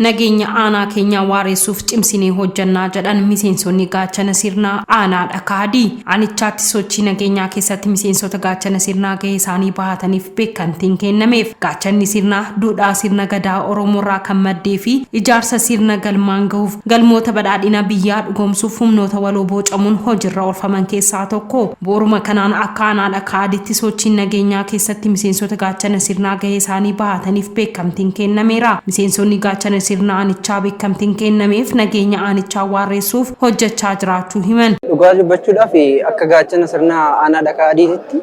Nageenya aanaa keenya waareessuuf cimsinee hojjannaa jedhan miseensonni gaachana sirnaa aanaa dhakaadii. Aanichaatti sochii nageenyaa keessatti miseensota gaachana sirnaa gahee isaanii bahataniif beekamtiin kennameef. Gaachanni sirnaa duudhaa sirna gadaa Oromoorraa kan maddee fi ijaarsa sirna galmaan gahuuf galmoota badhaadhina biyyaa dhugoomsuuf humnoota waloo bocamuun hojiirra oolfaman keessaa tokko. Booruma kanaan akka aanaa dhakaadiitti sochiin nageenyaa keessatti miseensota gaachana sirnaa gahee isaanii bahataniif beekamtiin kennameera. Miseensonni gaachana sirna aanichaa beekamtiin kennameef nageenya aanichaa waareessuuf hojjechaa jiraachuu himan. Dhugaa dubbachuudhaaf akka gaachana sirna aanaa dhakaadiitti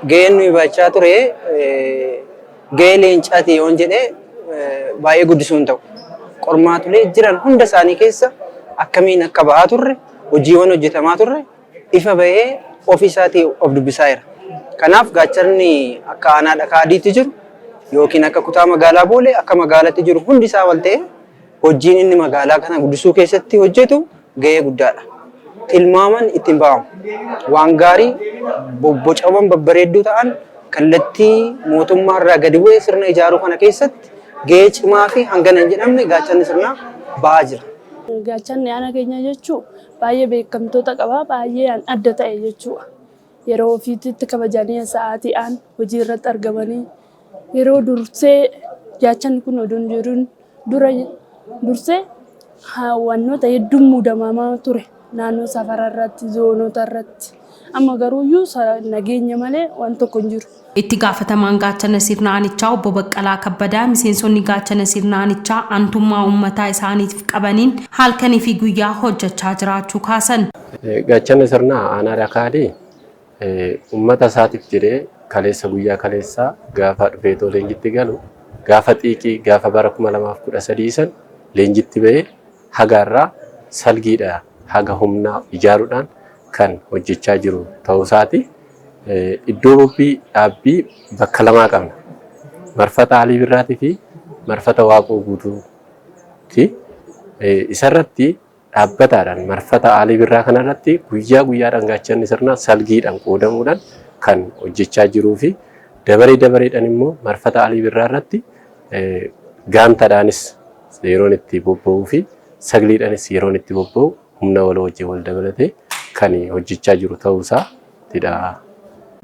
gaheen nuyi bachaa ture gahee leencaati yoon jedhee baay'ee guddisuun ta'u. Qormaatulee jiran hunda isaanii keessa akkamiin akka bahaa turre hojiiwwan hojjetamaa turre ifa bahee ofiisaatii of dubbisaa jira. Kanaaf gaachanni akka aanaa dhakaadiitti jiru yookiin akka kutaa magaalaa Boolee akka magaalaatti jiru hundi isaa wal ta'ee hojiin inni magaalaa kana guddisuu keessatti hojjetu gahee guddaadha. Tilmaaman ittiin ba'amu. Waan gaarii bocaawwan babbareedduu ta'an kallattii mootummaarraa gadi bu'ee sirna ijaaruu kana keessatti gahee cimaa fi hangana hin jedhamne gaachanni sirnaa bahaa jira. Gaachanni aanaa keenya jechuun baay'ee beekamtoota qaba, baay'ee adda ta'e jechuudha. Yeroo ofiitti kabajanii sa'aatiidhaan hojii irratti argamanii yeroo dursee gaachanni kun oduun jiruun dursee wantoota hedduun muudamamaa ture naannoo safara irratti zoonota irratti amma garuuyyuu nageenya malee waan tokko hin jiru. Itti gaafatamaan gaachana sirna aanichaa obbo Baqqalaa Kabbadaa miseensonni gaachana sirna aanichaa aantummaa uummataa isaaniif qabaniin halkanii fi guyyaa hojjechaa jiraachuu kaasan. Gaachana sirna aanaa dhakaadii uummata isaatiif jedhee kaleessa guyyaa kaleessaa gaafa dhufeetoo leenjitti galu gaafa xiiqii gaafa bara 2013 san leenjitti ba'ee hagaarraa salgiidha haga humnaa ijaaruudhaan kan hojjechaa jiru ta'uu isaati. Iddoo bobbii dhaabbii bakka lamaa qabna. Marfata Alii Birraatii fi marfata Waaqoo Guutuuti. Isarratti dhaabbataadhaan marfata Alii Birraa kanarratti guyyaa guyyaadhaan gaachanni sirnaa salgiidhaan qoodamuudhaan kan hojjechaa jiruu fi dabareedhaan immoo marfata Alii Birraa irratti gaantaadhaanis yeroon itti bobba'uu fi sagliidhaanis yeroon itti bobba'u humna waloo wajjin wal dabalatee kan hojjechaa jiru ta'uusaatidha.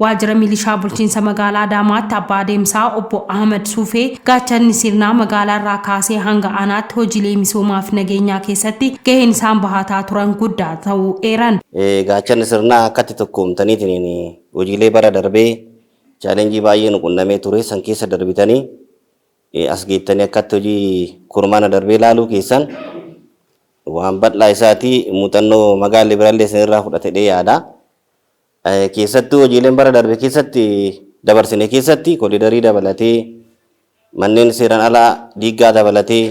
Waajjira milishaa bulchiinsa magaalaa Adaamaatti abbaa deemsaa obbo Ahmad Suufee gaachanni sirnaa magaalaa irraa kaasee hanga aanaatti hojiilee misoomaaf nageenyaa keessatti gaheen isaan bahataa turan guddaa ta'uu eeran. Gaachanni sirnaa akkatti tokkoomtaniitiin hojiilee bara darbee chaalenjii baay'ee nu qunnamee ture san keessa darbitanii as geettanii akkatti hojii kurmaana darbee ilaaluu keessan waan bal'aa isaatii muuxannoo magaalli birallee isinirraa fudhatee yaada. Keessattuu hojiileen bara darbe keessatti dabarsine keessatti koolidarii dabalatee manneen seeraan alaa diigaa dabalatee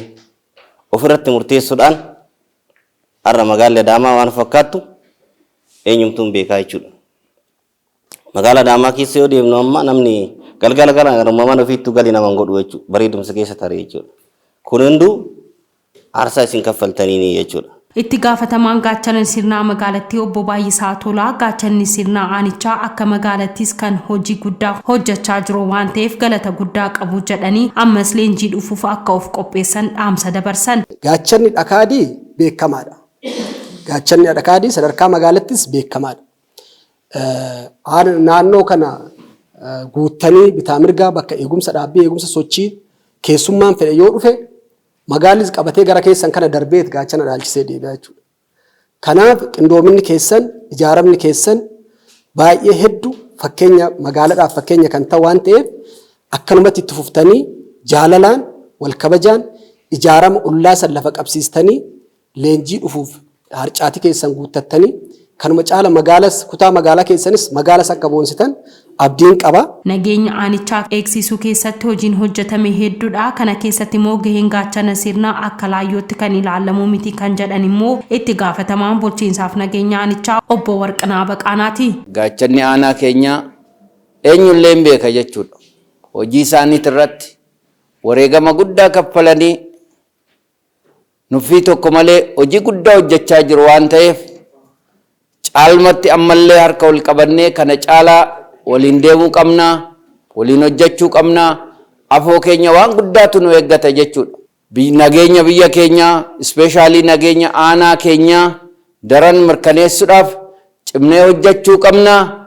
ofirratti murteessuudhaan har'a magaalli Adaamaa waan fakkaattu eenyumtuun beekaa jechuudha. Magaalaa Adaamaa keessa yoo deemnu amma namni galgala garummaan ofiittuu galii naman godhu jechuudha. Bareedumsa keessa taree jechuudha. Kun hunduu aarsaa isin kaffaltanii jechuudha. Itti gaafatamaan gaachana sirnaa magaalattii obbo Baay'isaa Tolaa gaachanni sirnaa aanichaa akka magaalattis kan hojii guddaa hojjechaa jiru waan ta'eef galata guddaa qabu jedhanii ammas leenjii dhufuuf akka of qopheessan dhaamsa dabarsan. Gaachanni dhakaadii beekamaadha. Gaachanni dhakaadii sadarkaa magaalattis beekamaadha. Naannoo kana guuttanii bitaa mirgaa bakka eegumsa dhaabbii eegumsa sochii keessummaan fedhe yoo dhufe magaalis qabatee gara keessan kana darbeet gaachana dhaalchisee deebi'aa jechuudha. Kanaaf qindoominni keessan ijaaramni keessan baay'ee hedduu fakkeenya magaalaadhaaf fakkeenya kan ta'u waan ta'eef akkanumatti itti fuftanii jaalalaan wal kabajaan ijaarama ullaa san lafa qabsiistanii leenjii dhufuuf harcaatii keessan guuttattanii kanuma caala magaalas kutaa magaalaa keessanis magaalas akka boonsitan abdiin qaba. Nageenya aanichaa eegsisuu keessatti hojiin hojjetame hedduudha. Kana keessatti immoo gaheen gaachana sirnaa akka laayyootti kan ilaalamu miti kan jedhan immoo itti gaafatamaan bulchiinsaaf nageenya aanichaa obbo Warqinaa Baqaanaati. Gaachanni aanaa keenya eenyullee hin beeka jechuudha. Hojii isaaniit irratti wareegama guddaa kaffalanii nuffii tokko malee hojii guddaa hojjechaa jiru waan ta'eef caalmatti ammallee harka wal qabannee kana caalaa waliin deemuu qabnaa, waliin hojjechuu qabnaa. Afoo keenya waan guddaatu nu eeggata jechuudha. Nageenya biyya keenyaa, ispeeshaalii nageenya aanaa keenyaa daran mirkaneessuudhaaf cimnee hojjechuu qabnaa.